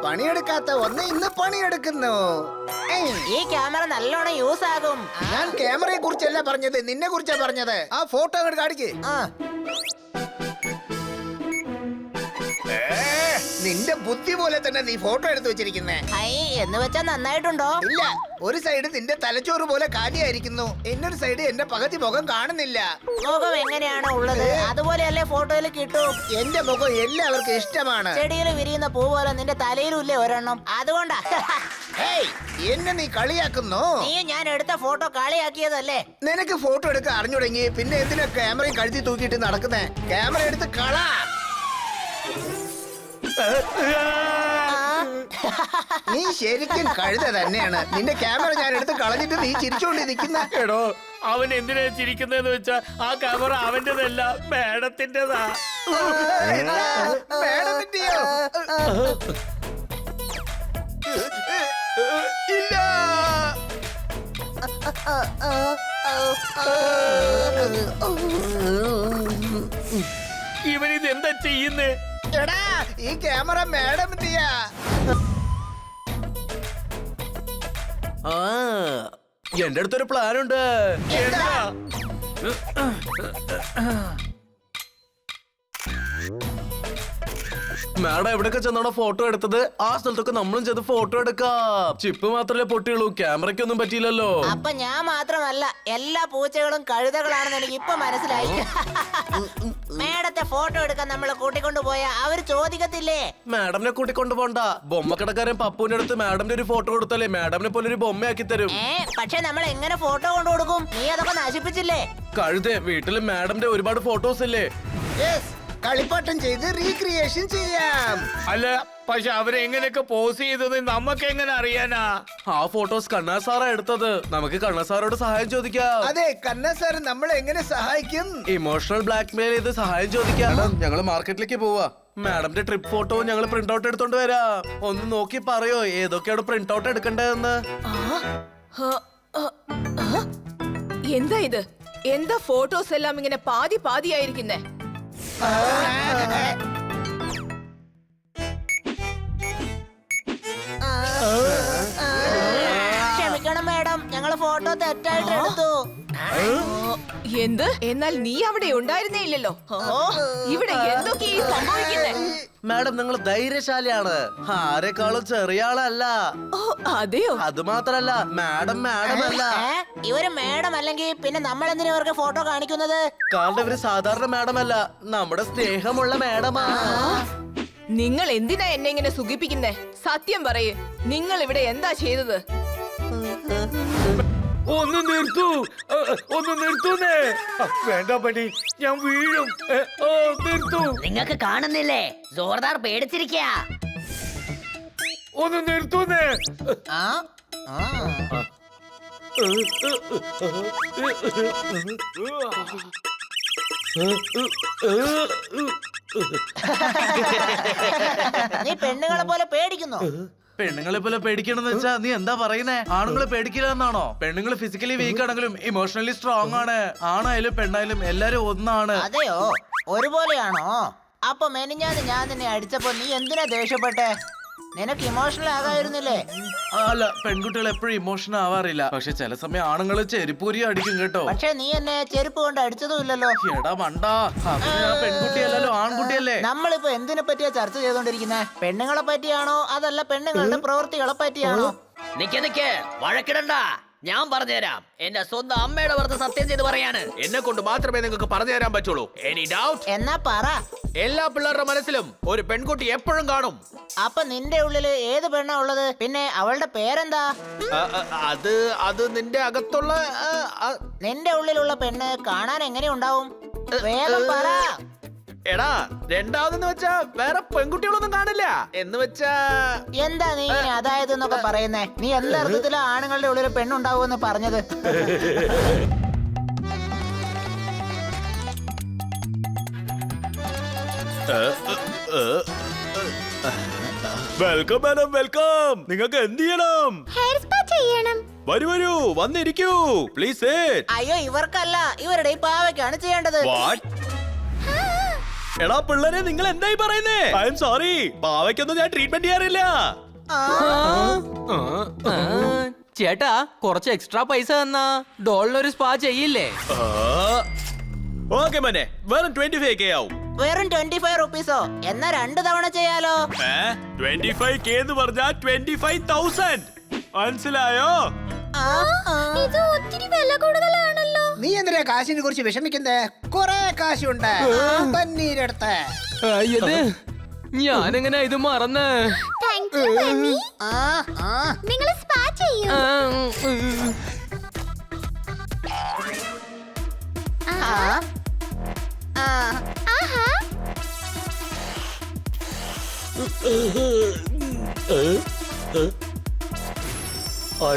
പണിയെടുക്കാത്ത ഒന്ന് ഇന്ന് പണിയെടുക്കുന്നു. ഈ ക്യാമറ നല്ലോണം യൂസ് ആകും. ഞാൻ ക്യാമറയെ കുറിച്ചല്ല പറഞ്ഞത്, നിന്നെ കുറിച്ചാ പറഞ്ഞത്. ആ ഫോട്ടോ അങ്ങോട്ട് കാണിക്കേ. നിന്റെ ബുദ്ധി പോലെ തന്നെ നീ ഫോട്ടോ എടുത്തു വെച്ചിരിക്കുന്നേ. എന്ന് വെച്ചാ നന്നായിട്ടുണ്ടോ? ഇല്ല, ഒരു സൈഡ് നിന്റെ തലച്ചോറ് പോലെ കാലിയായിരിക്കുന്നു, എന്നൊരു സൈഡ് എന്റെ പകുതി മുഖം കാണുന്നില്ല. മുഖം എങ്ങനെയാണ് ഉള്ളത് അതുപോലെയല്ലേ ഫോട്ടോയിൽ കിട്ടൂ. എന്റെ മുഖം എല്ലാവർക്കും ഇഷ്ടമാണ്. ചെടിയിൽ വിരിയുന്ന പൂ പോലെ നിന്റെ തലയിലുമില്ലേ ഒരെണ്ണം, അതുകൊണ്ടാ. എന്നെ നീ കളിയാക്കുന്നു. നീ ഞാൻ എടുത്ത ഫോട്ടോ കളിയാക്കിയതല്ലേ? നിനക്ക് ഫോട്ടോ എടുക്കാൻ അറിഞ്ഞുടങ്ങി പിന്നെ എന്തിനാ ക്യാമറയും കഴുത്തി തൂക്കിയിട്ട് നടക്കുന്നേ? ക്യാമറ എടുത്ത് കള. നീ ശരിക്കും കഴുത തന്നെയാണ്. നിന്റെ ക്യാമറ ഞാൻ എടുത്ത് കളഞ്ഞിട്ട് നീ ചിരിച്ചോണ്ട് നിൽക്കുന്ന. എടോ, അവൻ എന്തിനാ ചിരിക്കുന്നതെന്ന് വെച്ചാ ആ ക്യാമറ അവന്റേതല്ല, മേഡത്തിന്റെതാ. മേഡത്തിന്റെയോ? ഇല്ല. ഇവൻ ഇത് എന്താ ചെയ്യുന്നേ? എടാ, ഈ ക്യാമറ മേഡത്തിന്റെയാ. എന്റെ അടുത്തൊരു പ്ലാൻ ഉണ്ട്. എന്താ? മാഡം എവിടെയൊക്കെ ചെന്നാണോ ഫോട്ടോ എടുത്തത് ആ സ്ഥലത്തൊക്കെ നമ്മളും ചെന്ന് ഫോട്ടോ എടുക്കാം. ചിപ്പ് മാത്രമല്ലേ പൊട്ടിയുള്ളൂ, ക്യാമറയ്ക്കൊന്നും പറ്റിയില്ലല്ലോ. അപ്പൊ ഞാൻ മാത്രമല്ല, എല്ലാ പൂച്ചകളും കഴുതകളാണെന്ന് എനിക്ക് ഇപ്പൊ മനസ്സിലായി. മേഡത്തെ ഫോട്ടോ എടുക്കാൻ നമ്മൾ കൂട്ടിക്കൊണ്ടു പോയാ അവര് ചോദിക്കത്തില്ലേ? മാഡമിനെ കൂട്ടിക്കൊണ്ടു പോണ്ട. ബൊമ്മക്കടക്കാരൻ പപ്പുവിന്റെ അടുത്ത് മാഡമിന്റെ ഒരു ഫോട്ടോ കൊടുത്താലേ മാഡമിനെ പോലെ ഒരു ബൊമ്മയാക്കി തരും. പക്ഷെ നമ്മൾ എങ്ങനെ ഫോട്ടോ കൊണ്ടു കൊടുക്കും? നീ അതൊക്കെ നശിപ്പിച്ചില്ലേ? കഴുതേ, വീട്ടില് മാഡമിന്റെ ഒരുപാട് ഫോട്ടോസ് ഇല്ലേ? കളിപ്പാട്ടം ചെയ്ത് റീക്രിയേഷൻ ചെയ്യാം. അല്ല, പക്ഷെ അവരെ എങ്ങനെയൊക്കെ പോസ് ചെയ്തത് നമുക്ക് എങ്ങനെ അറിയാനാ? ആ ഫോട്ടോസ് കണ്ണാ സാറാ എടുത്തത്. നമുക്ക് കണ്ണാ സാറോട് സഹായം ചോദിക്കാം. അതെ, കണ്ണ സാർ നമ്മളെ എങ്ങനെ സഹായിക്കും? ഇമോഷണൽ ബ്ലാക്ക്മെയിൽ ചെയ്ത് സഹായം ചോദിക്കാം. ഞങ്ങള് മാർക്കറ്റിലേക്ക് പോവാ. മാഡമിന്റെ ട്രിപ്പ് ഫോട്ടോ ഞങ്ങൾ പ്രിന്റ് ഔട്ട് എടുത്തോണ്ട് വരാം. ഒന്ന് നോക്കി പറയോ ഏതൊക്കെയാണ് പ്രിന്റ് ഔട്ട് എടുക്കേണ്ടതെന്ന്? എന്താ ഇത്? എന്താ ഫോട്ടോസ് എല്ലാം ഇങ്ങനെ പാതി പാതിയായിരിക്കുന്നേ? ക്ഷമിക്കണം മാഡം, ഞങ്ങള് ഫോട്ടോ തെറ്റായിട്ട് എടുത്തു. എന്ത്? എന്നാൽ നീ അവിടെ ഉണ്ടായിരുന്നേ ഇല്ലല്ലോ. ഇവിടെ എന്തൊക്കെയാ സംഭവിക്കുന്നേ? മാഡം, നിങ്ങൾ ധൈര്യശാലിയാണ്. ആരെക്കാളും ചെറിയ ആളല്ല. അതെയോ? അത് മാത്രല്ല, മാഡം അല്ല. ഇവര് മാഡം അല്ലെങ്കിൽ പിന്നെ നമ്മൾ എന്തിനാ ഇവർക്ക് ഫോട്ടോ കാണിക്കുന്നത്? കാരണം ഇവര് സാധാരണ മാഡം അല്ല, നമ്മുടെ സ്നേഹമുള്ള മാഡമാ. നിങ്ങൾ എന്തിനാ എന്നെ ഇങ്ങനെ സുഖിപ്പിക്കുന്നേ? സത്യം പറയേ, നിങ്ങൾ ഇവിടെ എന്താ ചെയ്തത്? ഒന്ന് നിർത്തൂ, ഒന്ന് നിർത്തൂന്നേ. വേണ്ട പണി, ഞാൻ വീഴും. നിർത്തൂ. നിങ്ങൾക്ക് കാണുന്നില്ലേ? ജോർദാർ പേടിച്ചിരിക്കാ. ഒന്ന് നിർത്തൂന്നേ. നീ പെണ്ണുങ്ങളെ പോലെ പേടിക്കുന്നു. പെണ്ണുങ്ങളെ പോലെ പേടിക്കണമെന്ന് വെച്ചാ നീ എന്താ പറയുന്നേ? ആണുങ്ങളെ പേടിക്കില്ല എന്നാണോ? പെണ്ണുങ്ങൾ ഫിസിക്കലി വീക്ക് ആണെങ്കിലും ഇമോഷണലി സ്ട്രോങ് ആണ്. ആണായാലും പെണ്ണായാലും എല്ലാരും ഒന്നാണ്. അതെയോ? ഒരുപോലെയാണോ? അപ്പൊ മെനിഞ്ഞാന്ന് ഞാൻ നിന്നെ അടിച്ചപ്പോ നീ എന്തിനാ ദേഷ്യപ്പെട്ടെ? നിനക്ക് ഇമോഷണൽ ആകായിരുന്നില്ലേ? അല്ല, പെൺകുട്ടികൾ എപ്പോഴും ഇമോഷണൽ ആവാറില്ല. പക്ഷെ ചില സമയം ആണുങ്ങൾ ചെരുപ്പൂരി അടിക്കും കേട്ടോ. പക്ഷെ നീ എന്നെ ചെരുപ്പ് കൊണ്ട് അടിച്ചതും ഇല്ലല്ലോ. എടാ മണ്ടാ, പെൺകുട്ടിയല്ലോ ആൺകുട്ടിയല്ലേ? നമ്മളിപ്പോ എന്തിനെ പറ്റിയാ ചർച്ച ചെയ്തോണ്ടിരിക്കുന്നേ? പെണ്ണുങ്ങളെ പറ്റിയാണോ അതല്ല പെണ്ണുങ്ങളുടെ പ്രവൃത്തികളെ പറ്റിയാണോ? നിക്ക് വഴക്കിടണ്ട, ഞാൻ പറഞ്ഞുതരാം. എന്റെ സ്വന്തം അമ്മയുടെ പുറത്ത് സത്യം ചെയ്ത് പറയാണ്. എന്നെ കൊണ്ട് മാത്രമേ നിങ്ങൾക്ക് പറഞ്ഞു തരാൻ പറ്റുള്ളൂ. Any doubt? എന്നാ പറ. എല്ലാ പിള്ളേരുടെ മനസ്സിലും ഒരു പെൺകുട്ടി എപ്പോഴും കാണും. അപ്പൊ നിന്റെ ഉള്ളില് ഏത് പെണ്ണാ ഉള്ളത്? പിന്നെ അവളുടെ പേരെന്താ? അത് നിന്റെ അകത്തുള്ള നിന്റെ ഉള്ളിലുള്ള പെണ്ണ് കാണാൻ എങ്ങനെ ഉണ്ടാവും? വേഗം പറ. എടാ, രണ്ടാമതെന്ന് വെച്ചാ വേറെ പെൺകുട്ടികളൊന്നും കാണില്ല എന്ന് വെച്ചാ. എന്താ നീ അതായത് എന്നൊക്കെ പറയുന്നേ? നീ എന്താ അർത്ഥത്തിലാ ആണുങ്ങളുടെ ഉള്ളിൽ പെണ്ണുണ്ടാവുമെന്ന് പറഞ്ഞത്? Welcome madam, welcome. നിങ്ങൾക്ക് എന്ത് ചെയ്യണം? വരൂ വരൂ, വന്നിരിക്കൂ. പ്ലീസ്. അയ്യോ, ഇവർക്കല്ല, ഇവരുടെ ഈ പാവയ്ക്കാണ് ചെയ്യേണ്ടത്. എടാ പിള്ളേരെ നിങ്ങൾ എന്തായി പറയുന്നേ? ഐ എം സോറി, പാവയ്ക്കൊന്നും ഞാൻ ട്രീറ്റ്മെന്റ് ചെയ്യാറില്ല. ചേട്ടാ കുറച്ച് എക്സ്ട്രാ പൈസ തന്നാ ഡോളിനൊരു സ്പാ ചെയ്യില്ലേ? ഓക്കെ മോനെ, വെറും 25K ആവും. വെറും 25 റുപ്പീസോ? എന്നാ 2 തവണ ചെയ്യാലോ? 25K എന്ന് പറഞ്ഞാൽ 25,000. മനസ്സിലായോ? ഇത് ഒത്തിരി വില കൂടുതലാണല്ലോ. നീ എന്തിനാ കാശിനെ കുറിച്ച് വിഷമിക്കുന്നേ? കൊറേ കാശുണ്ട് പന്നീരെടുത്ത്. ഞാനെങ്ങനെ ഇത് മറന്ന്? Thank you bunny. നിങ്ങൾ സ്പാ ചെയ്യൂ. ആഹാ.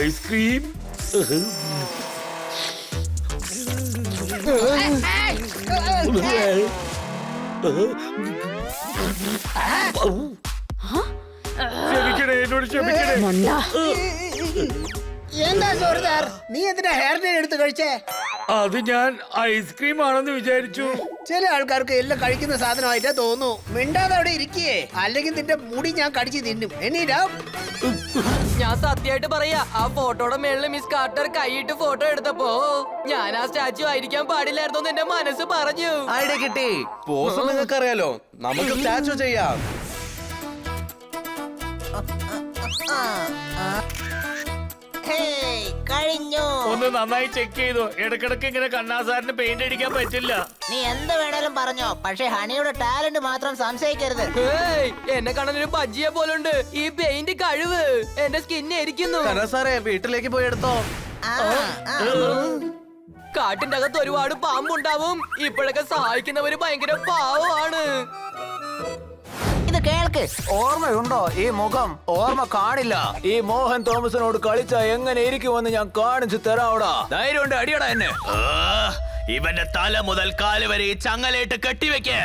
ഐസ്ക്രീം. ക്ഷമിക്കണേ, എന്നോട് ക്ഷമിക്കണേ. എന്താ സോറിദാർ, നീ എന്തിനാ ഹെയർ ഡേ എടുത്ത് കഴിച്ചേ? അത് ഞാൻ ഐസ്ക്രീം ആണെന്ന് വിചാരിച്ചു. ചില ആൾക്കാർക്ക് എല്ലാം കഴിക്കുന്ന സാധനമായിട്ടാ തോന്നുന്നു. മിണ്ടാതെ അവിടെ ഇരിക്കേ, അല്ലെങ്കിൽ നിന്റെ മുടി ഞാൻ കടിച്ചു തിന്നും. എണ്ണീരാ. ഞാൻ സത്യമായിട്ട് പറയാ, ആ ഫോട്ടോയുടെ മേളില് മിസ് കാർട്ടർ കൈയിട്ട് ഫോട്ടോ എടുത്തപ്പോ ഞാൻ ആ സ്റ്റാച്ചു ആയിരിക്കാൻ പാടില്ലായിരുന്നു എന്റെ മനസ്സ് പറഞ്ഞു. ഐഡിയ കിട്ടി. പോസ് നിങ്ങൾക്ക് അറിയാലോ, നമുക്ക് സ്റ്റാച്ചു ചെയ്യാം. കഴിഞ്ഞു. ഒന്ന് നന്നായി ചെക്ക് ചെയ്തു. ഇടക്കിടക്ക് ഇങ്ങനെ കണ്ണാസാറിന് പെയിന്റ് അടിക്കാൻ പറ്റില്ല. നീ എന്ത് വേണേലും പറഞ്ഞോ, പക്ഷെ ഹണിയുടെ ടാലന്റ് മാത്രം സംശയിക്കരുത്. എന്നെ കാണാൻ ഒരു ബജ്ജിയെ പോലുണ്ട്. ഈ പെയിന്റ് കഴിവ് എന്റെ സ്കിന്നെ ഇരിക്കുന്നു. സാറേ വീട്ടിലേക്ക് പോയി എടുത്തോ. കാട്ടിന്റെ അകത്ത് ഒരുപാട് പാമ്പുണ്ടാവും. ഇപ്പോഴൊക്കെ സഹായിക്കുന്നവര് ഭയങ്കര പാവമാണ്. ഇത് കേൾക്ക്. ഓർമ്മയുണ്ടോ ഈ മുഖം? ഓർമ്മ കാണില്ല. ഈ മോഹൻ തോമസിനോട് കളിച്ച എങ്ങനെ ഇരിക്കുമെന്ന് ഞാൻ കാണിച്ചു തരാവടാ. ധൈര്യമുണ്ട്, അടിയടാ എന്നെ. ഇവന്റെ തല മുതൽ കാല് വരെ ഈ ചങ്ങലയിട്ട് കെട്ടിവെക്ക്.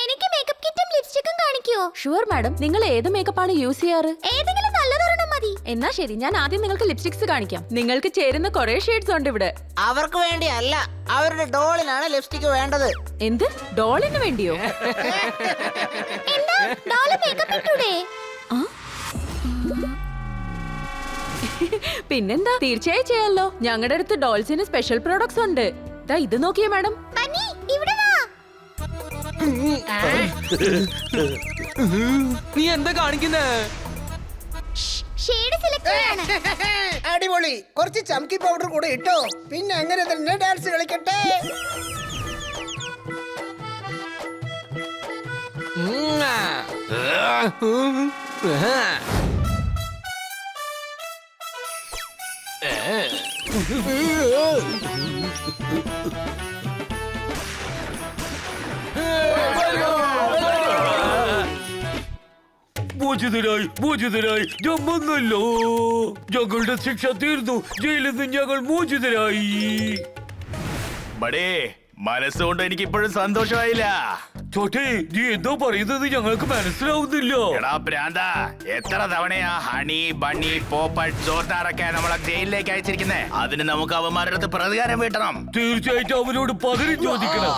എനിക്ക് മേക്കപ്പ് കിറ്റും ലിപ്സ്റ്റിക്കും കാണിക്കോ? ഷുവർ മാഡം, നിങ്ങൾ ഏത് മേക്കപ്പ് ആണ് യൂസ് ചെയ്യാറ്? ഏതെങ്കിലും നല്ലതൊരെണ്ണം മതി. എന്നാ ശരി, ഞാൻ ആദ്യം നിങ്ങൾക്ക് ലിപ്സ്റ്റിക്സ് കാണിക്കാം. നിങ്ങൾക്ക് ചേരുന്ന കുറെ ഷെയ്ഡ്സ് ഉണ്ട് ഇവിടെ. അവർക്ക് വേണ്ടിയല്ല, അവരുടെ ഡോളിനാണ് ലിപ്സ്റ്റിക് വേണ്ടത്. എന്ത്, ഡോളിന് വേണ്ടിയോ? എന്താ ഡോള് മേക്കപ്പ് ഇട്ടൂടെ? പിന്നെന്താ, തീർച്ചയായും ചെയ്യാലോ. ഞങ്ങളുടെ അടുത്ത് ഡോൾസിന് സ്പെഷ്യൽ പ്രോഡക്ട്സ് ഉണ്ട്. ദാ ഇത് നോക്കിയേ മാഡം. ബണ്ണി ഇവിടെ വാ. നീ എന്താ കാണിക്കുന്നേ? ഷേഡ് സെലക്ട് ചെയ്യാണ്. അടിപൊളി. കുറച്ച് ചംക്കി പൗഡർ കൂടെ ഇട്ടോ. പിന്നെ അങ്ങനെ തന്നെ ഡാൻസ് കളിക്കട്ടെ. മോചിതരായി ഞാൻ വന്നല്ലോ. ഞങ്ങളുടെ ശിക്ഷ തീർന്നു. ജയിലിൽ നിന്ന് ഞങ്ങൾ മോചിതരായി. ബടേ, മനസ്സുകൊണ്ട് എനിക്ക് ഇപ്പോഴും സന്തോഷമായില്ല. ചോട്ടെ, നീ എന്തോ പറയുന്നത് ഞങ്ങൾക്ക് മനസ്സിലാവുന്നില്ല. എടാ പ്രാന്ത, എത്ര തവണയാ ഹണി, ബണ്ണി, പോപ്പട്ട്, ജോർട്ടാറൊക്കെ നമ്മളെ ജയിലിലേക്ക് അയച്ചിരിക്കുന്നേ. അതിന് നമുക്ക് അവന്മാരുടെ അടുത്ത് പ്രതികാരം വീട്ടണം. തീർച്ചയായിട്ടും അവരോട് പകരം ചോദിക്കണം.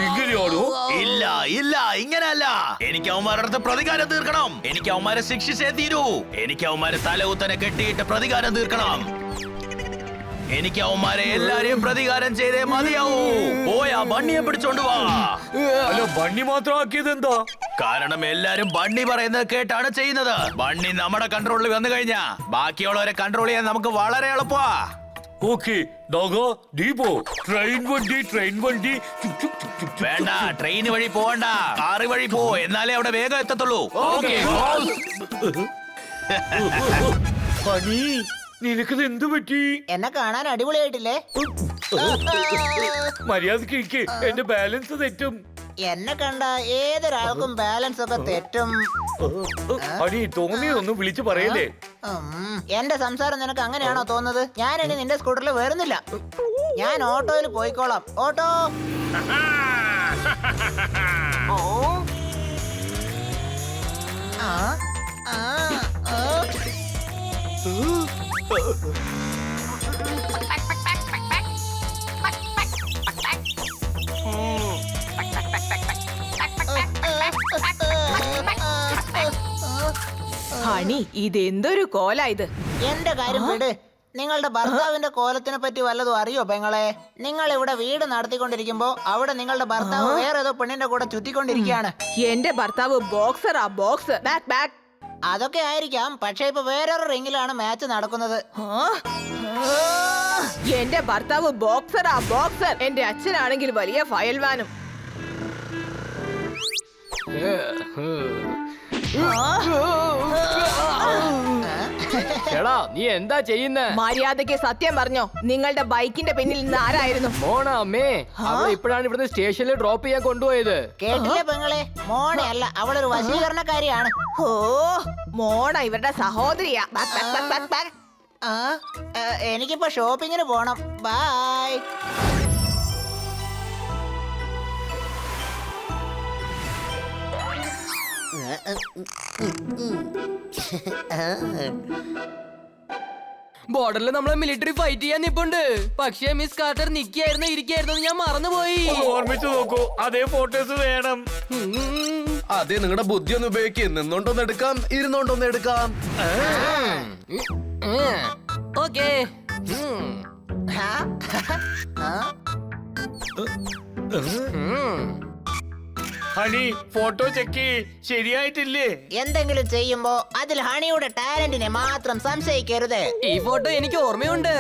ഇങ്ങനെയാണോ? ഇല്ല ഇല്ല, ഇങ്ങനെയല്ല. എനിക്ക് അവന്മാരുടെ അടുത്ത് പ്രതികാരം തീർക്കണം. എനിക്ക് അവന്മാരെ ശിക്ഷിച്ചേ തീരൂ. എനിക്ക് അവന്മാരെ തലകുത്തനെ കെട്ടിയിട്ട് പ്രതികാരം തീർക്കണം. എനിക്ക് അവന്മാരെ എല്ലാരെയും പ്രതികാരം ചെയ്തേ മതിയാവൂ. പോയാ ബണ്ണിയെ പിടിച്ചോണ്ട് വാ. അല്ല, ബണ്ണി മാത്രമാക്കിയത് എന്താ? കാരണം എല്ലാരും ബണ്ണി പറയുന്നത് കേട്ടാണ് ചെയ്യുന്നത്. ബണ്ണി നമ്മുടെ കൺട്രോളിൽ വന്നു കഴിഞ്ഞാ ബാക്കിയുള്ളവരെ കൺട്രോൾ ചെയ്യാൻ നമുക്ക് വളരെ എളുപ്പമാ. ഓക്കെ ദീപോ ട്രെയിൻ വണ്ടി ചുക് ചുക് ചുക് ചുക് ചുക്. വേണ്ട ട്രെയിൻ വഴി പോവണ്ട, കാറ് വഴി പോ, എന്നാലേ അവിടെ വേഗം എത്തത്തുള്ളൂ. ഓക്കേ, ഹണി നിനക്കത് എന്തു പറ്റി? എന്നെ കാണാൻ അടിപൊളിയായിട്ടില്ലേ? മര്യാദക്ക് ഇരിക്ക്, എന്റെ ബാലൻസ് തെറ്റും. എന്നെ കണ്ട ഏതൊരാൾക്കും ബാലൻസ് ഒക്കെ തെറ്റും. ഹണി തോന്നിയതൊന്നും വിളിച്ചു പറയല്ലേ. എന്റെ സംസാരം നിനക്ക് അങ്ങനെയാണോ തോന്നുന്നത്? ഞാൻ ഇനി നിന്റെ സ്കൂട്ടറിൽ വരുന്നില്ല. ഞാൻ ഓട്ടോയിൽ പോയിക്കോളാം. ഓട്ടോ. ആ, ആ, ആ. ഹണി ഇതെന്തൊരു കോലാ ഇത്. എന്റെ കാര്യം വിട്. നിങ്ങളുടെ ഭർത്താവിന്റെ കോലത്തിനെ പറ്റി വല്ലതും അറിയോ പെങ്ങളെ? നിങ്ങൾ ഇവിടെ വീട് നടത്തിക്കൊണ്ടിരിക്കുമ്പോ അവിടെ നിങ്ങളുടെ ഭർത്താവ് വേറെ ഏതോ പെണ്ണിന്റെ കൂടെ ചുറ്റിക്കൊണ്ടിരിക്കുകയാണ്. എന്റെ ഭർത്താവ് ബോക്സറാ, ബോക്സ്. Back back. അതൊക്കെ ആയിരിക്കാം, പക്ഷെ ഇപ്പൊ വേറൊരു റിംഗിലാണ് മാച്ച് നടക്കുന്നത്. എന്റെ ഭർത്താവ് ബോക്സറാ, ബോക്സർ. എന്റെ അച്ഛനാണെങ്കിൽ വലിയ ഫയൽവാനും. എടാ നീ എന്താ ചെയ്യുന്നേ? മര്യാദയ്ക്ക് സത്യം പറഞ്ഞോ, നിങ്ങളുടെ ബൈക്കിന്റെ പിന്നിൽ നിന്ന് ആരായിരുന്നു? മോണാ അമ്മേ, അവളെ ഇപ്പോഴാണ് ഇവിടുന്ന് സ്റ്റേഷനിൽ ഡ്രോപ്പ് ചെയ്യാൻ കൊണ്ടുപോയത്. കേട്ടില്ലേ പെങ്ങളെ? മോണെ അല്ല, അവളൊരു വശീകരണക്കാരിയാണ്. ഓ മോണ ഇവരുടെ സഹോദരിയാ. Back, back, back, back, back. ആ, എനിക്കിപ്പോ ഷോപ്പിങ്ങിന് പോണം. ബൈ. ബോർഡറിൽ നമ്മളെ മിലിറ്ററി ഫൈറ്റ് ചെയ്യാൻ നിപ്പുണ്ട്. പക്ഷേ മിസ് കാർട്ടർ നിക്കായിരുന്നു ഇരിക്കായിരുന്നു ഞാൻ മറന്നുപോയി. ഓർമ്മിച്ചു നോക്കൂ, അതേ ഫോട്ടോസ് വേണം. അതെ, നിങ്ങളുടെ ബുദ്ധി ഒന്ന് ഉപയോഗിക്കുക. നിന്നോണ്ടൊന്ന് എടുക്കാം, ഇരുന്നോണ്ടൊന്ന് എടുക്കാം. ഓക്കേ. ഹണി ഫോട്ടോ ചെക്ക് ശരിയായിട്ടില്ലേ? എന്തെങ്കിലും ചെയ്യുമ്പോ അതിൽ ഹണിയുടെ ടാലന്റിനെ മാത്രം സംശയിക്കരുത്. ഈ ഫോട്ടോ എനിക്ക് ഓർമ്മയുണ്ട്.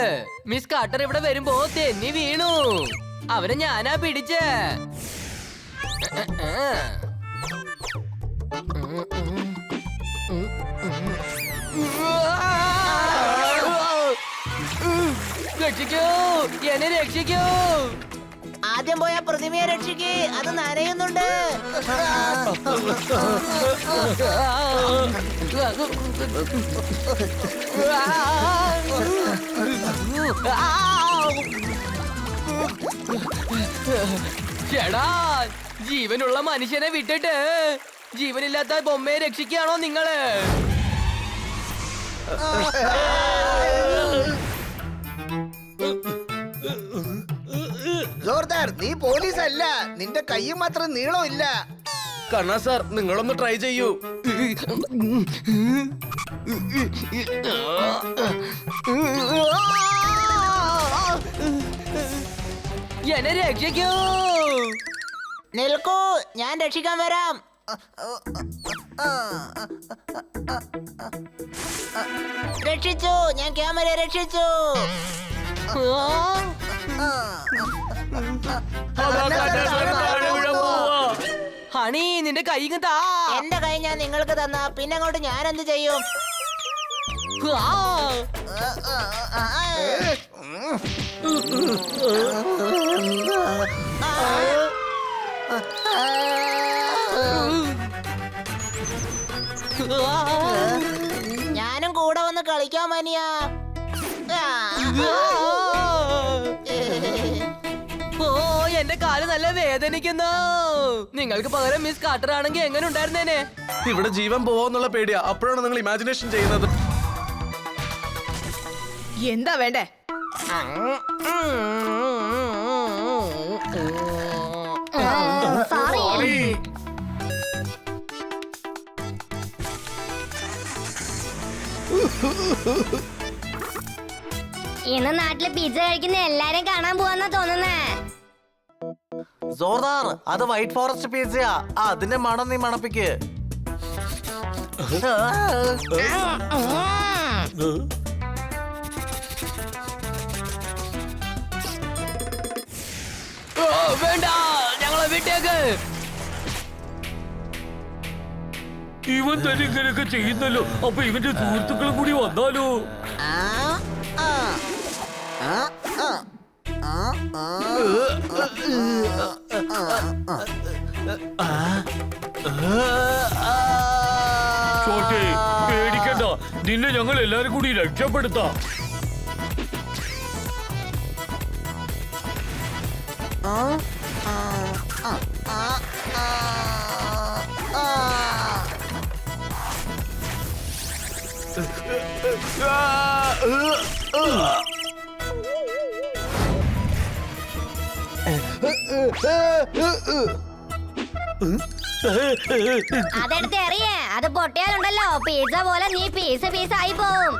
മിസ് കാർട്ടർ ഇവിടെ വരുമ്പോ തെന്നി വീണു. അവനെ ഞാനാ പിടിച്ചേ. രക്ഷിക്കൂ, എന്നെ രക്ഷിക്കൂ. ആദ്യം പോയ പ്രതിമയെ രക്ഷിക്ക്, അത് നനയുന്നുണ്ട്. ചേടാ, ജീവനുള്ള മനുഷ്യനെ വിട്ടിട്ട് ജീവനില്ലാത്ത ബൊമ്മയെ രക്ഷിക്കുകയാണോ നിങ്ങള്? ജോർദാർ, നീ പോലീസ് അല്ല, നിന്റെ കയ്യും മാത്രം നീളം ഇല്ല. കണ്ണാ സാർ, നിങ്ങളൊന്ന് ട്രൈ ചെയ്യൂ. എന്നെ രക്ഷിക്കൂ. നിൽക്കൂ, ഞാൻ രക്ഷിക്കാൻ വരാം. രക്ഷിച്ചു, ഞാൻ ക്യാമറ രക്ഷിച്ചു. ഹണി നിന്റെ കൈ താ. എന്റെ കൈ ഞാൻ നിങ്ങൾക്ക് തന്ന പിന്നെ അങ്ങോട്ട് ഞാൻ എന്ത് ചെയ്യും? ഞാനും കൂടെ വന്ന് കളിക്കാൻ മനിയാ. ഓ എന്റെ കാല് നല്ല വേദനിക്കുന്നു. നിങ്ങൾക്ക് പകരം മിസ് കാർട്ടർ ആണെങ്കിൽ എങ്ങനെ ഉണ്ടായിരുന്നേനെ? ഇവിടെ ജീവൻ പോവാന്നുള്ള പേടിയാ, അപ്പോഴാണ് നിങ്ങൾ ഇമാജിനേഷൻ ചെയ്യുന്നത്. എന്താ വേണ്ടേ? സോറി. ഇന്ന് നാട്ടില് പിസ്സ കഴിക്കുന്ന എല്ലാരും കാണാൻ പോവാന്നാ തോന്നുന്നേ. ജോർദാർ, അത് വൈറ്റ് ഫോറസ്റ്റ് പിസ്സയാ. അതിന്റെ മണം നീ മണപ്പിക്ക്. വേണ്ട, ഞങ്ങളെ വിട്ടേക്ക്. ഇവൻ തന്നെ ഇങ്ങനെയൊക്കെ ചെയ്യുന്നല്ലോ. അപ്പൊ ഇവന്റെ സുഹൃത്തുക്കളും കൂടി വന്നാലോ? ചോട്ടെ, പേടിക്കണ്ട, നിന്നെ ഞങ്ങൾ എല്ലാരും കൂടി രക്ഷപ്പെടുത്താം. അതെടുത്ത് അറിയേ, അത് പൊട്ടിയാലുണ്ടല്ലോ പിസ്സ പോലെ നീ പീസ് പീസ് ആയി പോവും.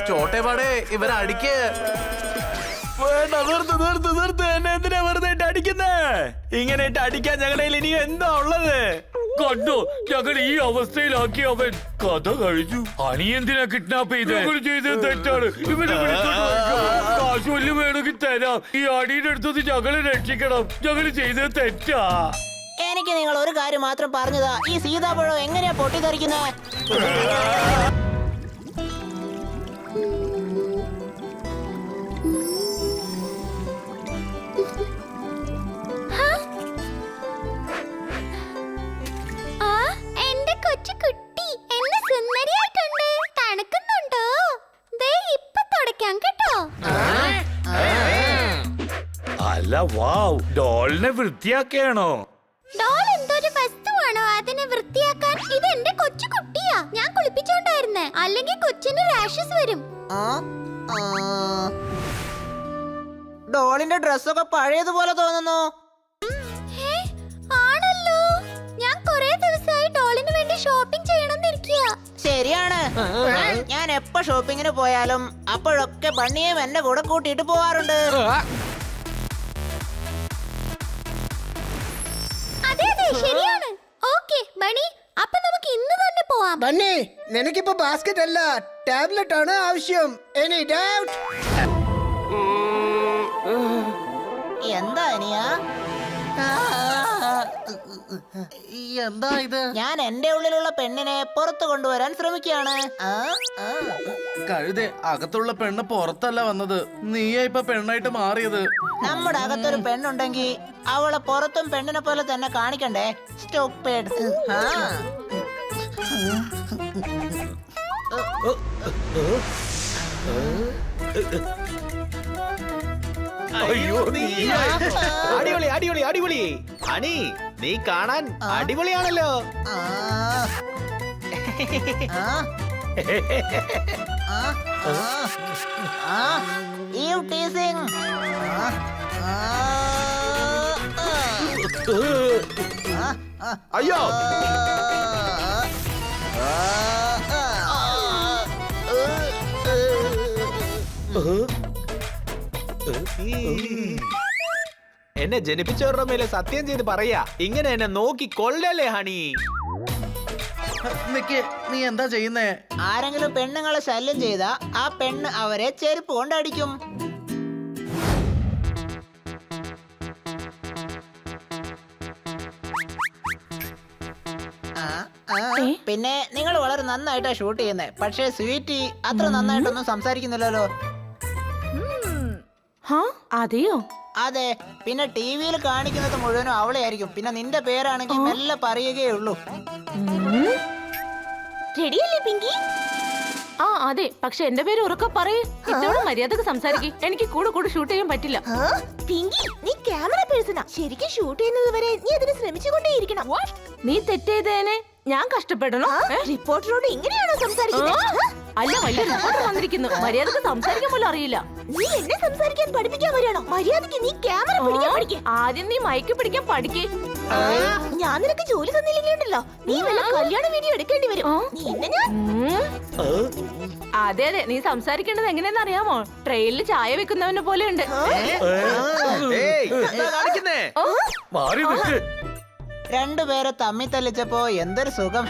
ചോട്ടെ പാടേ, ഇവരടിക്ക്. വേണ്ട, നിർത്ത് നിർത്ത് നിർത്ത്. എന്നെ എന്തിനാ വെറുതെ ഇട്ട് അടിക്കുന്നേ? ഇങ്ങനെ ഇട്ട് അടിക്കാൻ ഞങ്ങളുടെ ഇനി എന്താ ഉള്ളത്? കണ്ടോ, ഞങ്ങൾ ഈ അവസ്ഥയിലാക്കി അവൻ. കഥ കഴിഞ്ഞു. അനി എന്തിനാ കിഡ്നാപ്പ് ചെയ്ത്? ഞങ്ങൾ ചെയ്തത് തെറ്റാണ്. ഇവനെ കാശ് വല്ലതും വേണമെങ്കിൽ തരാം. ഈ അടിയുടെ അടുത്തത് ഞങ്ങളെ രക്ഷിക്കണം. ഞങ്ങൾ ചെയ്തത് തെറ്റാ. എനിക്ക് നിങ്ങൾ ഒരു കാര്യം മാത്രം പറഞ്ഞതാ, ഈ സീതാപ്പഴം എങ്ങനെയാ പൊട്ടിത്തെറിക്കുന്നത്? എന്റെ കൊച്ചുകുട്ടി എന്നെ സുന്ദരിയായിട്ടുണ്ട്. തണുക്കുന്നുണ്ടോ? ദേ ഇപ്പൊ തുടയ്ക്കാം കേട്ടോ. അല്ല, വാവ്, ഡോളിനെ വൃത്തിയാക്കിയാണോ? ഡോൾ എന്തൊരു വസ്തുവാണോ അതിനെ വൃത്തിയാക്കാൻ? ഇത് എന്റെ കൊച്ചുകുട്ടിയാ, ഞാൻ കുളിപ്പിച്ചോണ്ടായിരുന്നേ. അല്ലെങ്കിൽ കൊച്ചിന് റാഷസ് വരും. ഡോളിന്റെ ഡ്രസ്സൊക്കെ പഴയതുപോലെ തോന്നുന്നു. ആണല്ലോ, ഞാൻ കുറെ ദിവസമായി ഡോളിന് വേണ്ടി ഷോപ്പിംഗ് ചെയ്യണമെന്നിരിക്കുക. ശരിയാണ്, ഞാൻ എപ്പോ ഷോപ്പിങ്ങിന് പോയാലും അപ്പോഴൊക്കെ ബണ്ണിയും എന്റെ കൂടെ കൂട്ടിയിട്ട് പോവാറുണ്ട്. അതെ അതെ ശരിയാണ്. ഓക്കെ ബണി, അപ്പൊ നമുക്ക് ഇന്ന് തന്നെ പോവാം. ബണ്ണി, നിനക്കിപ്പോ ബാസ്കറ്റ് അല്ല ടാബ്ലറ്റ് ആണ് ആവശ്യം. Any doubt? എന്താ അനിയാ? എന്താ ഇത്? ഞാൻ എന്റെ ഉള്ളിലുള്ള പെണ്ണിനെ പുറത്തു കൊണ്ടുവരാൻ ശ്രമിക്കുകയാണ്. കഴുതേ, അകത്തുള്ള പെണ്ണ് പുറത്തല്ല വന്നത്. നീയാ ഇപ്പൊ പെണ്ണായിട്ട് മാറിയത്. നമ്മുടെ അകത്തൊരു പെണ്ണുണ്ടെങ്കിൽ അവളെ പുറത്തും പെണ്ണിനെ പോലെ തന്നെ കാണിക്കണ്ടേ? Stupid. അയ്യോ, അടിപൊളി അടിപൊളി അടിപൊളി. അണി, നീ കാണാൻ അടിപൊളിയാണല്ലോ. You teasing. അയ്യോ, എന്നെ ജനിപ്പിച്ചവരുടെ മേലെ സത്യം ചെയ്ത് പറയാ, ഇങ്ങനെ എന്നെ നോക്കി കൊല്ലല്ലേ ഹണി. നിക്ക്, നീ എന്താ ചെയ്യുന്നേ? ആരെങ്കിലും പെണ്ണുങ്ങളെ ശല്യം ചെയ്താ ആ പെണ്ണ് അവരെ ചെരുപ്പ് കൊണ്ട് അടിക്കും. പിന്നെ നിങ്ങൾ വളരെ നന്നായിട്ടാ ഷൂട്ട് ചെയ്യുന്നത്. പക്ഷേ സ്വീറ്റി അത്ര നന്നായിട്ടൊന്നും സംസാരിക്കുന്നില്ലല്ലോ. അതെയോ? അതെ, പിന്നെ ടിവിയിൽ കാണിക്കുന്നത് മുഴുവനും അവളെ ആയിരിക്കും. പിന്നെ നിന്റെ പേരാണെങ്കിൽ മെല്ലെ പറയുകയുള്ളൂ. റെഡിയല്ലേ പിങ്കി? അതെ, പക്ഷെ എന്റെ പേര് ഉറക്കെ പറയേ. ഇതോടെ മര്യാദക്ക് സംസാരിക്കും. എനിക്ക് കൂടെ കൂടെ ഷൂട്ട് ചെയ്യാൻ പറ്റില്ല. പിങ്കി, നീ ക്യാമറ പേഴ്സണാ. ശരിക്കും ഷൂട്ട് ചെയ്യുന്നത് വരെ നീ അതിന് ശ്രമിച്ചുകൊണ്ടേയിരിക്കണം. നീ തെറ്റെയ്തേനെ ഞാൻ കഷ്ടപ്പെടണോ? റിപ്പോർട്ടറോട് ഇങ്ങനെയാണോ സംസാരിക്കുന്നത്? അല്ല, വലിയ റിപ്പോർട്ടർ വന്നിരിക്കുന്നു. മര്യാദക്ക് സംസാരിക്കാൻ പോലും അറിയില്ല. നീ എന്നെ സംസാരിക്കാൻ പഠിപ്പിക്കാൻ വരാണോ? മര്യാദക്ക് നീ ക്യാമറ പിടിക്കാൻ പഠിക്ക്. ആദ്യം നീ മൈക്ക് പിടിക്കാൻ പഠിക്കേ. ഞാൻ നിനക്ക് ജോലി തന്നില്ലെങ്കിലുണ്ടല്ലോ, നീ വല്ല കല്യാണ വീഡിയോ എടുക്കേണ്ടി വരും. നിന്നെ ഞാൻ അതെ അതെ, നീ സംസാരിക്കേണ്ടത് എങ്ങനെയെന്ന് അറിയാമോ? ട്രെയിനിൽ ചായ വെക്കുന്നവനെ പോലെ ഉണ്ട്. മാറി നിൽക്ക്. രണ്ടുപേരെ തമ്മി തല്ലിച്ചപ്പോ എന്തൊരു സുഖം.